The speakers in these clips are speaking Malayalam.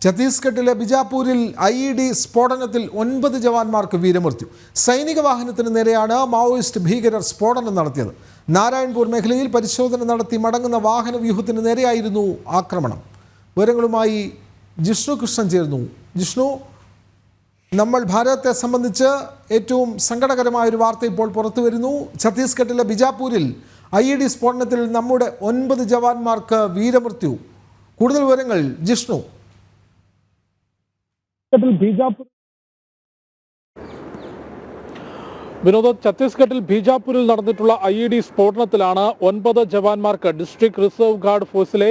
ഛത്തീസ്ഗഡിലെ ബിജാപൂരിൽ IED സ്ഫോടനത്തിൽ 9 ജവാന്മാർക്ക് വീരമൃത്യു. സൈനിക വാഹനത്തിന് നേരെയാണ് മാവോയിസ്റ്റ് ഭീകരർ സ്ഫോടനം നടത്തിയത്. നാരായൺപൂർ മേഖലയിൽ പരിശോധന നടത്തി മടങ്ങുന്ന വാഹന വ്യൂഹത്തിന് നേരെയായിരുന്നു ആക്രമണം. വിവരങ്ങളുമായി ജിഷ്ണു കൃഷ്ണൻ ചേർന്നു. ജിഷ്ണു, നമ്മൾ ഭാരതത്തെ സംബന്ധിച്ച് ഏറ്റവും സങ്കടകരമായ ഒരു വാർത്ത ഇപ്പോൾ പുറത്തു വരുന്നു. ഛത്തീസ്ഗഡിലെ ബിജാപൂരിൽ IED സ്ഫോടനത്തിൽ നമ്മുടെ 9 ജവാന്മാർക്ക് വീരമൃത്യു. കൂടുതൽ വിവരങ്ങൾ ജിഷ്ണു. വിനോദ്, ഛത്തീസ്ഗഡിൽ ബീജാപൂരിൽ നടന്നിട്ടുള്ള IED സ്ഫോടനത്തിലാണ് 9 ജവാന്മാർക്ക്, ഡിസ്ട്രിക്ട് റിസർവ് ഗാർഡ് ഫോഴ്സിലെ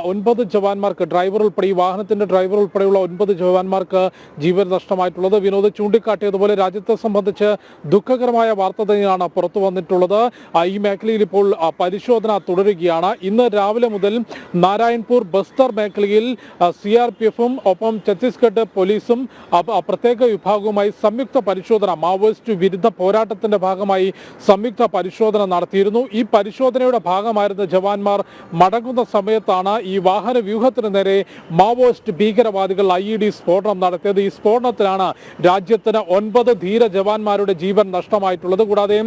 9 ജവാന്മാർക്ക്, ഡ്രൈവർ ഉൾപ്പെടെ, ഈ വാഹനത്തിന്റെ ഡ്രൈവർ ഉൾപ്പെടെയുള്ള 9 ജവാന്മാർക്ക് ജീവൻ നഷ്ടമായിട്ടുള്ളത്. വിനോദ് ചൂണ്ടിക്കാട്ടിയതുപോലെ രാജ്യത്തെ സംബന്ധിച്ച് ദുഃഖകരമായ വാർത്ത തന്നെയാണ് പുറത്തു വന്നിട്ടുള്ളത്. ഈ മേഖലയിൽ ഇപ്പോൾ പരിശോധന തുടരുകയാണ്. ഇന്ന് രാവിലെ മുതൽ നാരായൺപൂർ ബസ്തർ മേഖലയിൽ CRPF-ഉം ഒപ്പം ഛത്തീസ്ഗഡ് പോലീസും പ്രത്യേക വിഭാഗവുമായി സംയുക്ത പരിശോധന, മാവോയിസ്റ്റ് വിരുദ്ധ പോരാട്ടത്തിന്റെ ഭാഗമായി സംയുക്ത പരിശോധന നടത്തിയിരുന്നു. ഈ പരിശോധനയുടെ ഭാഗമായിരുന്ന ജവാന്മാർ മടങ്ങുന്ന സമയത്താണ് ഈ വാഹന വ്യൂഹത്തിന് നേരെ മാവോയിസ്റ്റ് ഭീകരവാദികൾ IED സ്ഫോടനം നടത്തിയത്. ഈ സ്ഫോടനത്തിലാണ് രാജ്യത്തിന് 9 ധീര ജവാന്മാരുടെ ജീവൻ നഷ്ടമായിട്ടുള്ളത്. കൂടാതെ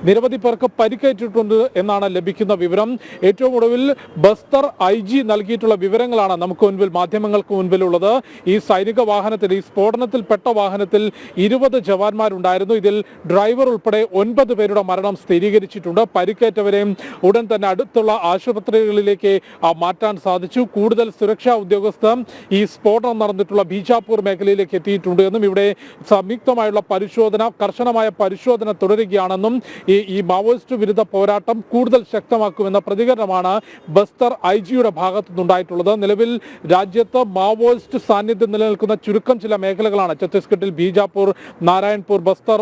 നിരവധി പേർക്ക് പരിക്കേറ്റിട്ടുണ്ട് എന്നാണ് ലഭിക്കുന്ന വിവരം. ഏറ്റവും ഒടുവിൽ ബസ്തർ IG നൽകിയിട്ടുള്ള വിവരങ്ങളാണ് നമുക്ക് മുൻപിൽ, മാധ്യമങ്ങൾക്ക് മുൻപിലുള്ളത്. ഈ സൈനിക വാഹനത്തിൽ, ഈ സ്ഫോടനത്തിൽപ്പെട്ട വാഹനത്തിൽ 20 ജവാന്മാരുണ്ടായിരുന്നു. ഇതിൽ ഡ്രൈവർ ഉൾപ്പെടെ 9 പേരുടെ മരണം സ്ഥിരീകരിച്ചിട്ടുണ്ട്. പരിക്കേറ്റവരെ ഉടൻ തന്നെ അടുത്തുള്ള ആശുപത്രികളിലേക്ക് മാറ്റാൻ സാധിച്ചു. കൂടുതൽ സുരക്ഷാ ഉദ്യോഗസ്ഥർ ഈ സ്ഫോടനം നടന്നിട്ടുള്ള ബീജാപൂർ മേഖലയിലേക്ക് എത്തിയിട്ടുണ്ട് എന്നും ഇവിടെ സംയുക്തമായുള്ള പരിശോധന, കർശനമായ പരിശോധന തുടരുകയാണെന്നും ഈ മാവോയിസ്റ്റ് വിരുദ്ധ പോരാട്ടം കൂടുതൽ ശക്തമാക്കുമെന്ന പ്രതികരണമാണ് ബസ്തർ IG-യുടെ ഭാഗത്തു നിന്നുണ്ടായിട്ടുള്ളത്. നിലവിൽ രാജ്യത്ത് മാവോയിസ്റ്റ് സാന്നിധ്യം നിലനിൽക്കുന്ന ചുരുക്കം ചില മേഖലകളാണ് ഛത്തീസ്ഗഡിൽ. ബീജാപൂർ, നാരായൺപൂർ, ബസ്തർ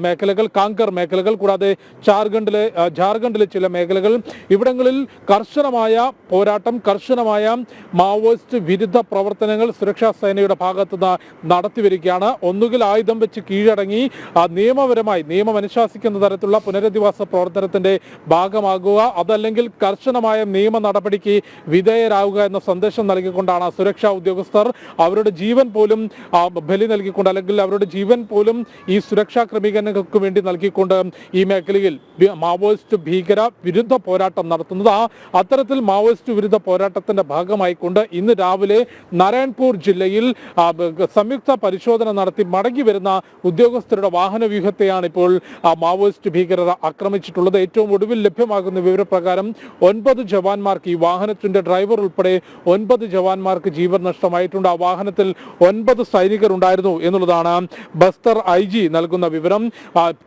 മേഖലകൾ, കാങ്കർ മേഖലകൾ, കൂടാതെ ജാർഖണ്ഡിലെ ചില മേഖലകൾ. ഇവിടങ്ങളിൽ കർശനമായ പോരാട്ടം, കർശനമായ മാവോയിസ്റ്റ് വിരുദ്ധ പ്രവർത്തനങ്ങൾ സുരക്ഷാ സേനയുടെ ഭാഗത്തുനിന്ന് നടത്തിവരികയാണ്. ഒന്നുകിൽ ആയുധം വെച്ച് കീഴടങ്ങി നിയമപരമായി, നിയമം അനുശാസിക്കുന്ന തരത്തിലുള്ള പുനരധിവാസ പ്രവർത്തനത്തിന്റെ ഭാഗമാകുക, അതല്ലെങ്കിൽ കർശനമായ നിയമ നടപടിക്ക് വിധേയരാകുക എന്ന സന്ദേശം നൽകിക്കൊണ്ടാണ് സുരക്ഷാ ഉദ്യോഗസ്ഥർ അവരുടെ ജീവൻ പോലും ബലി നൽകിക്കൊണ്ട്, അല്ലെങ്കിൽ അവരുടെ ജീവൻ പോലും ഈ സുരക്ഷാ ക്രമീകരണങ്ങൾക്ക് വേണ്ടി നൽകിക്കൊണ്ട് ഈ മേഖലയിൽ മാവോയിസ്റ്റ് ഭീകര വിരുദ്ധ പോരാട്ടം നടത്തുന്നത്. അത്തരത്തിൽ മാവോയിസ്റ്റ് വിരുദ്ധ പോരാട്ടത്തിന്റെ ഭാഗമായിക്കൊണ്ട് ഇന്ന് രാവിലെ നാരായൺപൂർ ജില്ലയിൽ സംയുക്ത പരിശോധന നടത്തി മടങ്ങി വരുന്ന ഉദ്യോഗസ്ഥരുടെ വാഹന വ്യൂഹത്തെയാണ് ഇപ്പോൾ മാവോയിസ്റ്റ് ഭീകരത ആക്രമിച്ചിട്ടുള്ളത്. ഏറ്റവും ഒടുവിൽ ലഭ്യമാകുന്ന വിവരപ്രകാരം 9 ജവാന്മാർക്ക്, ഈ വാഹനത്തിന്റെ ഡ്രൈവർ ഉൾപ്പെടെ 9 ജവാന്മാർക്ക് ജീവൻ നഷ്ടമായിട്ടുണ്ട്. ആ വാഹനത്തിൽ 9 സൈനികർ ഉണ്ടായിരുന്നു എന്നുള്ളതാണ് ബസ്തർ IG നൽകുന്ന വിവരം.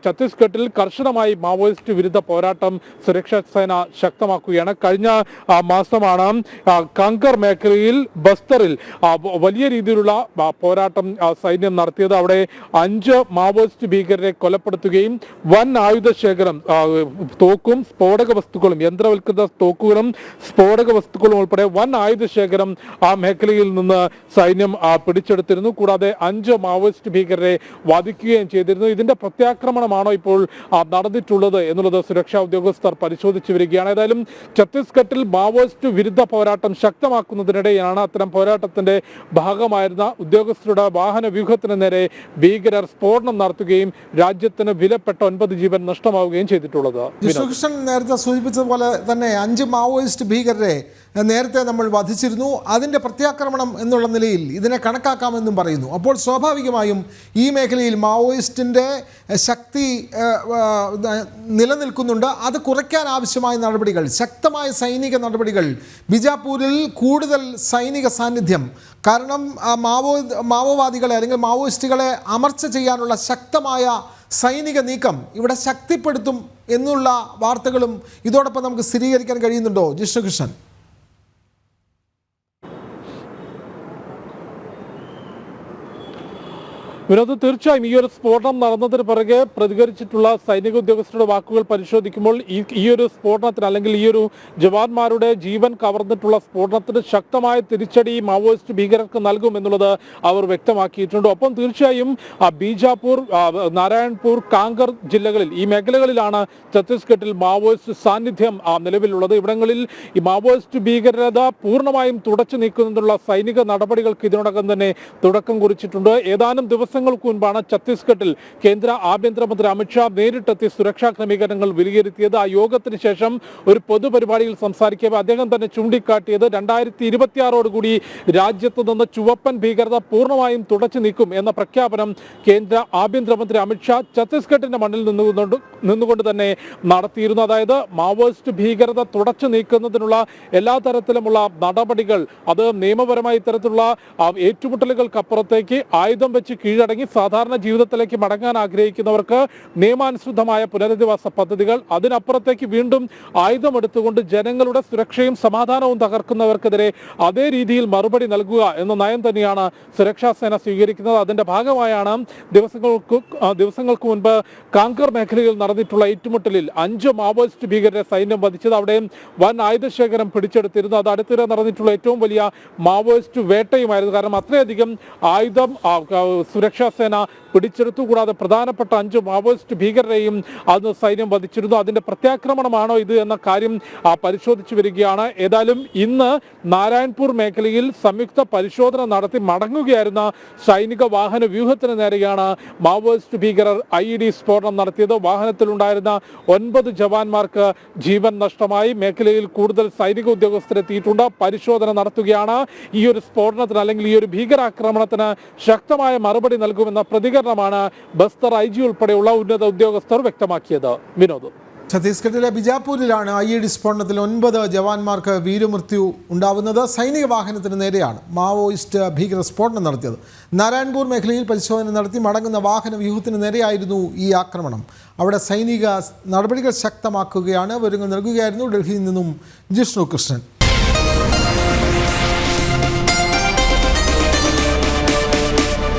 ഛത്തീസ്ഗഡിൽ കർശനമായി മാവോയിസ്റ്റ് വിരുദ്ധ പോരാട്ടം സുരക്ഷാ സേന ശക്തമാക്കുകയാണ്. കഴിഞ്ഞ മാസമാണ് കാങ്കർ മേഖലയിൽ, ബസ്തറിൽ വലിയ രീതിയിലുള്ള പോരാട്ടം സൈന്യം നടത്തിയത്. അവിടെ 5 മാവോയിസ്റ്റ് ഭീകരരെ കൊലപ്പെടുത്തുകയും വൻ ആയുധ ശേഖരം, തോക്കും സ്ഫോടക വസ്തുക്കളും, യന്ത്രവൽകൃത തോക്കുകളും സ്ഫോടക വസ്തുക്കളും ഉൾപ്പെടെ വൻ ആയുധ ശേഖരം ആ മേഖലയിൽ നിന്ന് സൈന്യം പിടിച്ചെടുത്തിരുന്നു. കൂടാതെ 5 മാവോയിസ്റ്റ് ഭീകരരെ വധിക്കുകയും ചെയ്തിരുന്നു. ഇതിന്റെ പ്രത്യാക്രമണമാണോ ഇപ്പോൾ നടന്നിട്ടുള്ളത് എന്നുള്ളത് സുരക്ഷാ ഉദ്യോഗസ്ഥർ പരിശോധിച്ചു വരികയാണ്. ഏതായാലും ഛത്തീസ്ഗഡിൽ മാവോയിസ്റ്റ് വിരുദ്ധ പോരാട്ടം ശക്തമാക്കുന്നതിനിടെയാണ് അത്തരം പോരാട്ടത്തിന്റെ ഭാഗമായിരുന്ന ഉദ്യോഗസ്ഥരുടെ വാഹന വ്യൂഹത്തിന് നേരെ ഭീകരർ സ്ഫോടനം നടത്തുകയും രാജ്യത്തിന് വിലപ്പെട്ട 9 ജീവൻ നഷ്ടമാവുകയും ചെയ്തിട്ടുള്ളത്. കൃഷ്ണൻ നേരത്തെ സൂചിപ്പിച്ചതുപോലെ തന്നെ 5 മാവോയിസ്റ്റ് ഭീകരരെ നേരത്തെ നമ്മൾ വധിച്ചിരുന്നു. അതിൻ്റെ പ്രത്യാക്രമണം എന്നുള്ള നിലയിൽ ഇതിനെ കണക്കാക്കാമെന്നും പറയുന്നു. അപ്പോൾ സ്വാഭാവികമായും ഈ മേഖലയിൽ മാവോയിസ്റ്റിൻ്റെ ശക്തി നിലനിൽക്കുന്നുണ്ട്. അത് കുറയ്ക്കാൻ ആവശ്യമായ നടപടികൾ, ശക്തമായ സൈനിക നടപടികൾ, ബിജാപൂരിൽ കൂടുതൽ സൈനിക സാന്നിധ്യം, കാരണം മാവോവാദികളെ അല്ലെങ്കിൽ മാവോയിസ്റ്റുകളെ അമർച്ച ചെയ്യാനുള്ള ശക്തമായ സൈനിക നീക്കം ഇവിടെ ശക്തിപ്പെടുത്തും എന്നുള്ള വാർത്തകളും ഇതോടൊപ്പം നമുക്ക് സ്ഥിരീകരിക്കാൻ കഴിയുന്നുണ്ടോ ജിഷ്ണു കൃഷ്ണൻ? വിനോദ്, തീർച്ചയായും ഈ ഒരു സ്ഫോടനം നടന്നതിന് പിറകെ പ്രതികരിച്ചിട്ടുള്ള സൈനിക ഉദ്യോഗസ്ഥരുടെ വാക്കുകൾ പരിശോധിക്കുമ്പോൾ ഈ ഒരു സ്ഫോടനത്തിന് അല്ലെങ്കിൽ ഈ ഒരു ജവാന്മാരുടെ ജീവൻ കവർന്നിട്ടുള്ള സ്ഫോടനത്തിന് ശക്തമായ തിരിച്ചടി മാവോയിസ്റ്റ് ഭീകരർക്ക് നൽകും എന്നുള്ളത് അവർ വ്യക്തമാക്കിയിട്ടുണ്ട്. ഒപ്പം തീർച്ചയായും ബീജാപൂർ, നാരായൺപൂർ, കാങ്കർ ജില്ലകളിൽ ഈ മേഖലകളിലാണ് ഛത്തീസ്ഗഡിൽ മാവോയിസ്റ്റ് സാന്നിധ്യം നിലവിലുള്ളത്. ഇവിടങ്ങളിൽ ഈ മാവോയിസ്റ്റ് ഭീകരത പൂർണ്ണമായും തുടച്ചു നീക്കുന്നതിനുള്ള സൈനിക നടപടികൾക്ക് ഇതിനോടകം തന്നെ തുടക്കം കുറിച്ചിട്ടുണ്ട്. ഏതാനും ദിവസങ്ങൾക്ക് മുൻപാണ് ഛത്തീസ്ഗഡിൽ കേന്ദ്ര ആഭ്യന്തരമന്ത്രി അമിത്ഷാ നേരിട്ടെത്തി സുരക്ഷാ ക്രമീകരണങ്ങൾ വിലയിരുത്തിയത്. ആ യോഗത്തിന് ശേഷം ഒരു പൊതുപരിപാടിയിൽ സംസാരിക്കവേ അദ്ദേഹം തന്നെ ചൂണ്ടിക്കാട്ടിയത് 2026 രാജ്യത്ത് നിന്ന് ചുവപ്പൻ ഭീകരത പൂർണ്ണമായും തുടച്ചു നീക്കും എന്ന പ്രഖ്യാപനം കേന്ദ്ര ആഭ്യന്തരമന്ത്രി അമിത്ഷാ ഛത്തീസ്ഗഡിന്റെ മണ്ണിൽ നിന്നുകൊണ്ട് തന്നെ നടത്തിയിരുന്നു. അതായത് മാവോയിസ്റ്റ് ഭീകരത തുടച്ചു നീക്കുന്നതിനുള്ള എല്ലാ തരത്തിലുമുള്ള നടപടികൾ, അത് നിയമപരമായ ഇത്തരത്തിലുള്ള ഏറ്റുമുട്ടലുകൾക്കപ്പുറത്തേക്ക് ആയുധം വെച്ച് കീഴടങ്ങി സാധാരണ ജീവിതത്തിലേക്ക് മടങ്ങാൻ ആഗ്രഹിക്കുന്നവർക്ക് നിയമാനുസൃതമായ പുനരധിവാസ പദ്ധതികൾ, അതിനപ്പുറത്തേക്ക് വീണ്ടും ആയുധമെടുത്തുകൊണ്ട് ജനങ്ങളുടെ സുരക്ഷയും സമാധാനവും തകർക്കുന്നവർക്കെതിരെ അതേ രീതിയിൽ മറുപടി നൽകുക എന്ന നയം തന്നെയാണ് സുരക്ഷാ സേന സ്വീകരിക്കുന്നത്. അതിന്റെ ഭാഗമായാണ് ദിവസങ്ങൾക്ക് മുൻപ് കാങ്കർ മേഖലയിൽ നടന്നിട്ടുള്ള ഏറ്റുമുട്ടലിൽ 5 മാവോയിസ്റ്റ് ഭീകരരെ സൈന്യം വധിച്ചത്. അവിടെയും വൻ ആയുധശേഖരം പിടിച്ചെടുത്തിരുന്നു. അത് അടുത്തിടെ നടന്നിട്ടുള്ള ഏറ്റവും വലിയ മാവോയിസ്റ്റ് വേട്ടയുമായിരുന്നു. കാരണം അത്രയധികം ആയുധം സുരക്ഷാ സേന പിടിച്ചെടുത്തു. കൂടാതെ പ്രധാനപ്പെട്ട 5 മാവോയിസ്റ്റ് ഭീകരരെയും അന്ന് സൈന്യം വധിച്ചിരുന്നു. അതിന്റെ പ്രത്യാക്രമണമാണോ ഇത് എന്ന കാര്യം പരിശോധിച്ചു വരികയാണ്. ഏതായാലും ഇന്ന് നാരായൺപൂർ മേഖലയിൽ സംയുക്ത പരിശോധന നടത്തി മടങ്ങുകയായിരുന്ന സൈനിക വാഹന വ്യൂഹത്തിന് നേരെയാണ് മാവോയിസ്റ്റ് ഭീകരർ IED സ്ഫോടനം നടത്തിയത്. വാഹനത്തിലുണ്ടായിരുന്ന 9 ജവാന്മാർക്ക് ജീവൻ നഷ്ടമായി. മേഖലയിൽ കൂടുതൽ സൈനിക ഉദ്യോഗസ്ഥരെത്തിയിട്ടുണ്ട്. പരിശോധന നടത്തുകയാണ്. ഈ ഒരു സ്ഫോടനത്തിന് അല്ലെങ്കിൽ ഈ ഒരു ഭീകരാക്രമണത്തിന് ശക്തമായ മറുപടി നൽകുമെന്ന പ്രതികരണമാണ് ബസ്തർ IG ഉൾപ്പെടെയുള്ള ഉന്നത ഉദ്യോഗസ്ഥർ വ്യക്തമാക്കിയത്. വിനോദ്, ഛത്തീസ്ഗഡിലെ ബിജാപൂരിലാണ് IED സ്ഫോടനത്തിൽ 9 ജവാന്മാർക്ക് വീരമൃത്യു ഉണ്ടാവുന്നത്. സൈനിക വാഹനത്തിന് നേരെയാണ് മാവോയിസ്റ്റ് ഭീകര സ്ഫോടനം നടത്തിയത്. നാരായൺപൂർ മേഖലയിൽ പരിശോധന നടത്തി മടങ്ങുന്ന വാഹന വ്യൂഹത്തിന് നേരെയായിരുന്നു ഈ ആക്രമണം. അവിടെ സൈനിക നടപടികൾ ശക്തമാക്കുകയാണ്. വിവരങ്ങൾ നൽകുകയായിരുന്നു ഡൽഹിയിൽ നിന്നും ജിഷ്ണു കൃഷ്ണൻ.